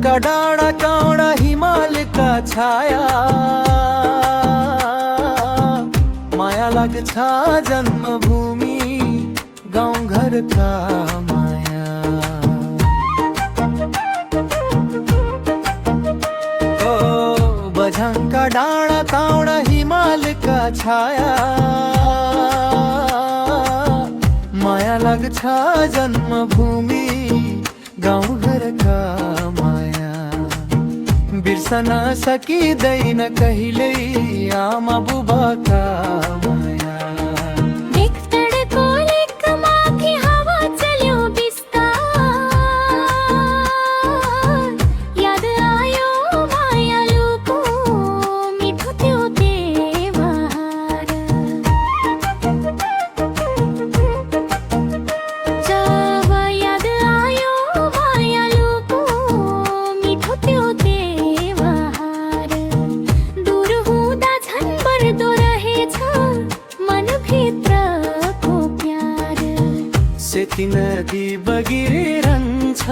का डाँडा काँडा हिमाल का छाया, माया लाग्छ जन्मभूमि गाउँ घर का माया। ओ बझाङ का डाँडा काँडा हिमाल का छाया, माया लाग्छ जन्मभूमि गाउँ घर का माया। बिर्सन सकिँदैन कहिल्यै आमा बुबाका माया। सेती नदी बगिरहन्छ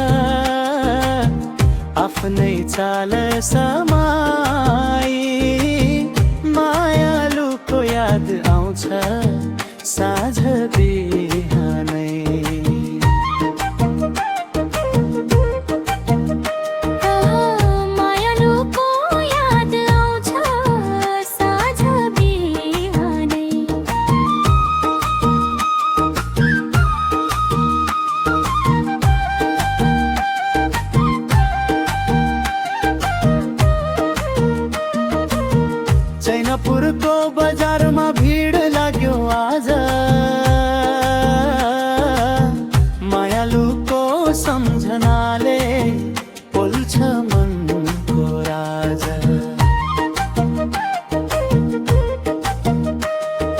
आफ्नै चाल समाई, मायालुको याद आउँछ साँझ बिहानै। चैनपुरको बजारमा भिड लाग्यो आज, मायालुको सम्झनाले पोल्छ मनको राज।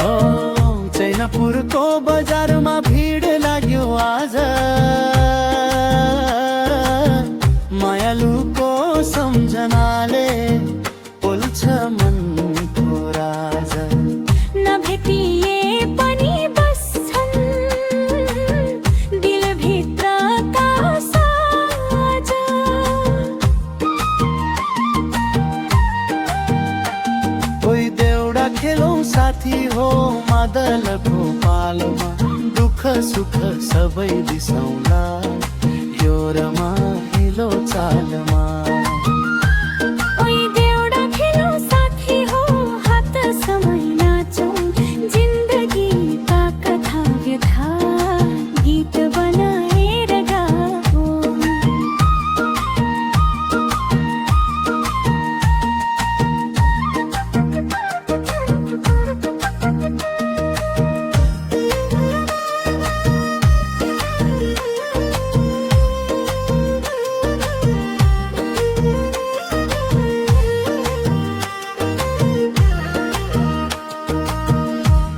ओ चैनपुरको बजारमा भिड लाग्यो आज, मायालुको सम्झनाले पोल्छ मनको राज। नभेटिए पनि बस्छन् दिलभित्रका साँझ। कोही देउडा खेलौँ साथी हो मादलको पालोमा, दुःख सुख सबै बिसाउँला यो रमाइलो चालमा।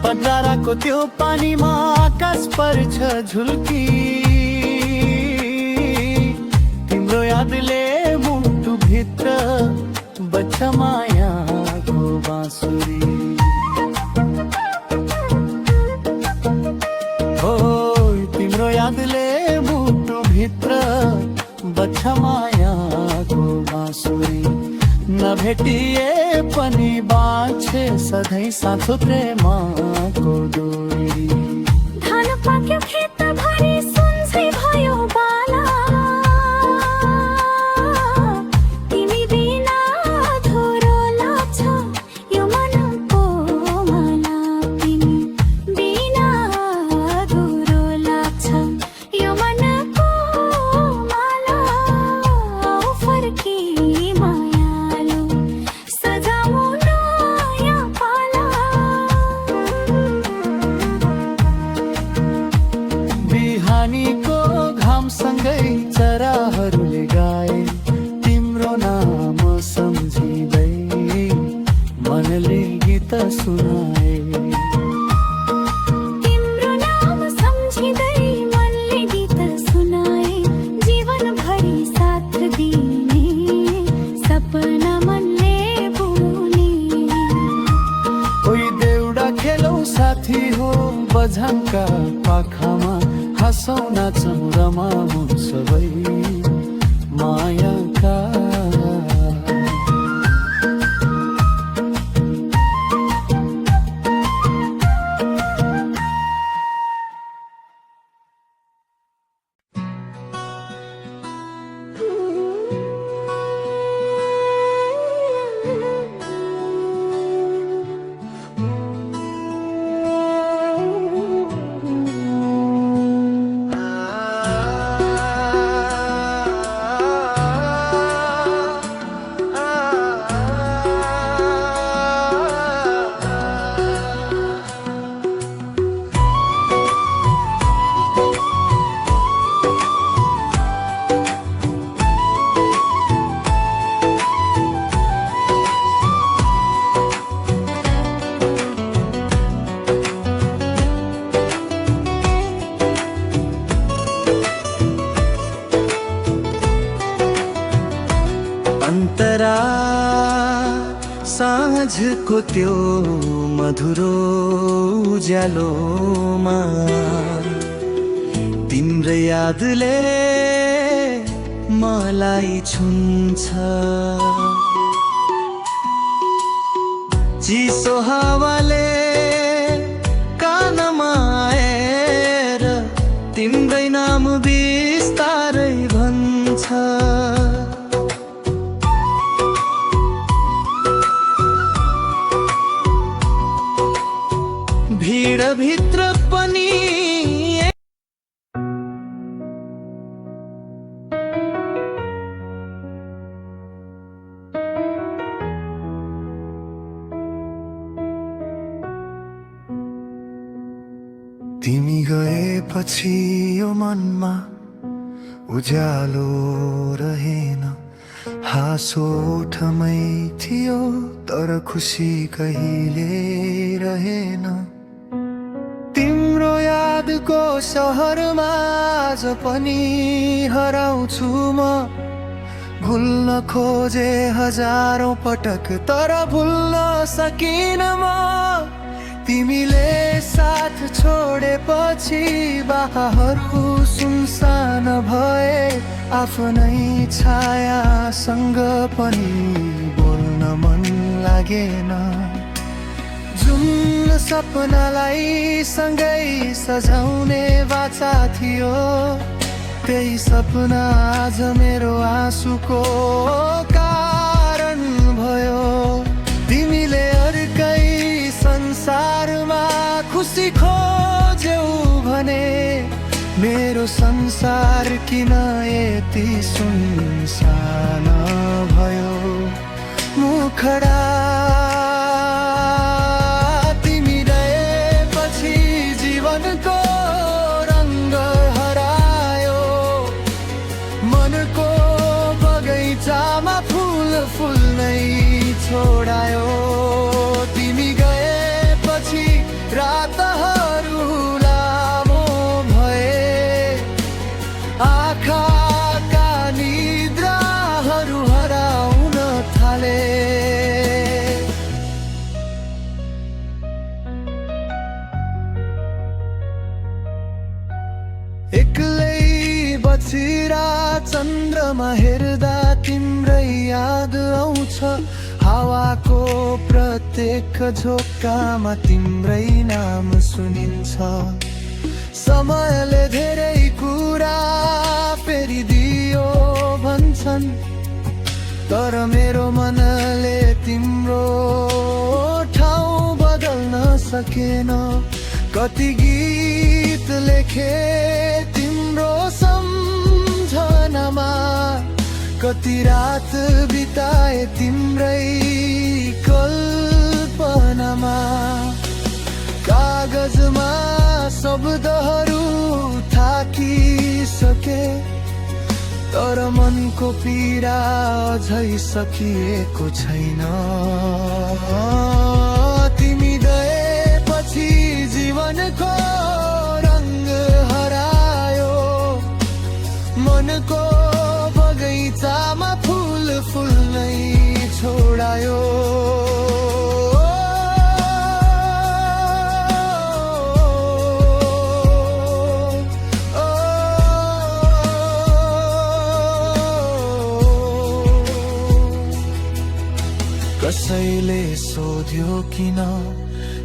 पन्जाराको त्यो पानीमा आकाश पर्छ झुल्की, तिम्रो यादले मुटु भित्र बच्छ मायाको बाँसुरी। हो तिम्रो यादले मुटु भित्र बच्छ मायाको बाँसुरी। नभेटिए पनि बाँच्छे सधैँ साथो प्रेमको डोरी। धान पाक्यो खेत भरि सुनझै भयो बाला, तिमी बिना अधुरो लाग्छ यो मनको माला। तिमी बिना अधुरो लाग्छ यो मनको माला। फर्की मायालु सजाऊ नयाँ पाला। बिहानीको घामसँगै चराहरूले गाए तिम्रो नाम सम्झिँदै मनले गीत सुनाए। तिम्रो नाम सम्झिँदै मनले गीत सुनाए, जीवनभरि साथ दिने सपना मनले बुने। कोही देउडा खेलौँ साथी हो बझाङका पाखामा, हँसौँ नाचौँ रमाउँ सबै माया का। अन्तरा साँझको त्यो मधुरो उज्यालोमा तिम्रो यादले मलाई छुन्छ। चिसो हावाले कानमा आएर तिम्रै नाम बिस्तारै भन्छ। भीड भित्र पनि तिमी गएपछि यो मनमा उज्यालो रहेन। हाँसो ओठमै थियो तर खुसी कहिले रहेन। तिम्रो यादको सहरमा आज पनि हराउँछु म। भुल्न खोजे हजारौं पटक तर भुल्न सकिन म। तिमीले साथ छोडेपछि बाहरु सुनसान भए। आफ्नै छायासँग पनि बोल्न मन लागेन। जुन सपनालाई सँगै सजाउने वाचा थियो त्यही सपना आज मेरो आँसुको कारण भयो। तिमीले अर्कै संसारमा खुसी खोज्यौ भने मेरो संसार किन यति सुनसान भयो। मुखडा तिमी गएपछि जीवनको रङ्ग हरायो। मनको बगैँचामा फुल फुल्नै छोडायो। तिमी गएपछि रातहरू लामो भए। आँखाका निद्राहरू हराउन थाले। एक्लै बसिरा चन्द्रमा हेर्दा तिम्रै याद आउँछ। हावाको प्रत्येक झोक्कामा तिम्रै नाम सुनिन्छ। समयले धेरै कुरा फेरिदियो भन्छन् तर मेरो मनले तिम्रो ठाउँ बदल्न सकेन। कति गीत लेखे तिम्रो सम्झनामा। कति रात बिताए तिम्रै कल्पनामा। कागजमा शब्दहरू थाकिसके तर मनको पीडा अझै सकिएको छैन। तिमी गएपछि जीवनको रङ्ग हरायो। मनको बगैँचामा फुल फुल्नै छोडायो। कसैले सोध्यो किन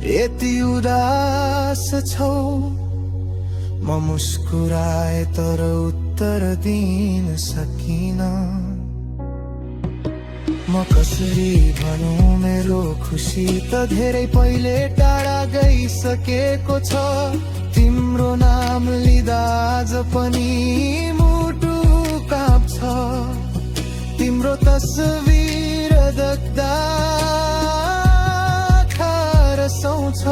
यति उदास छौ, म मुस्कुराए तर उत्तर दिन सकिन। म कसरी भनौँ मेरो खुसी त धेरै पहिले टाढा गइसकेको छ। तिम्रो नाम लिँदा आज पनि मुटु काँप्छ। तिम्रो तस्बिर देख्दा रसाउँछ।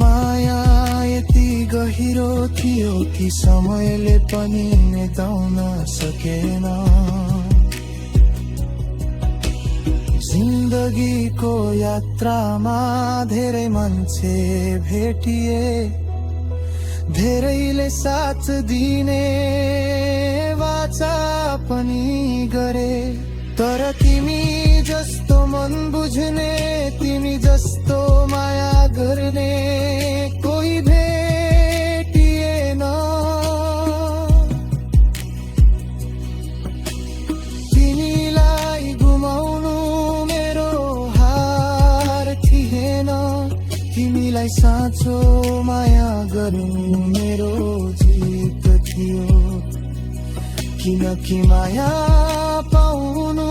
माया यति गहिरो थियो कि समयले पनि मेटाउन सकेन। जिन्दगीको यात्रामा धेरै मान्छे भेटिए, धेरैले साथ दिने वाचा पनि गरे, तर तिमी जस्तो मन बुझ्ने, तिमी जस्तो माया गर्ने कोही भेटिएन। तिमीलाई गुमाउनु मेरो हार थिएन, तिमीलाई साँचो माया गर्नु मेरो जित थियो। किनकि माया पाउनु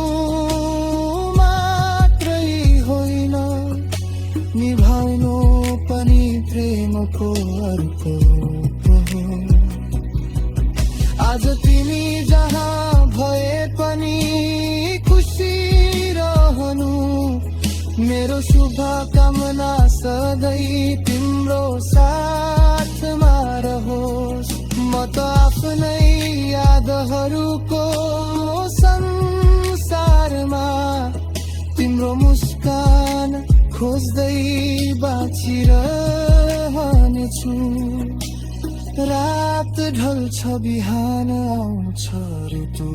मात्रै होइन, निभाउनु पनि प्रेमको अर्थ हो। आज तिमी जहाँ भए पनि खुसी रहनु, मेरो शुभकामना सधैँ तिम्रो साथमा रहोस्। म त आफ्नै यादहरूको संसारमा तिम्रो मुस्कान खोज्दै बाँचिरहनेछु। रात ढल्छ बिहान आउँछ ऋतु।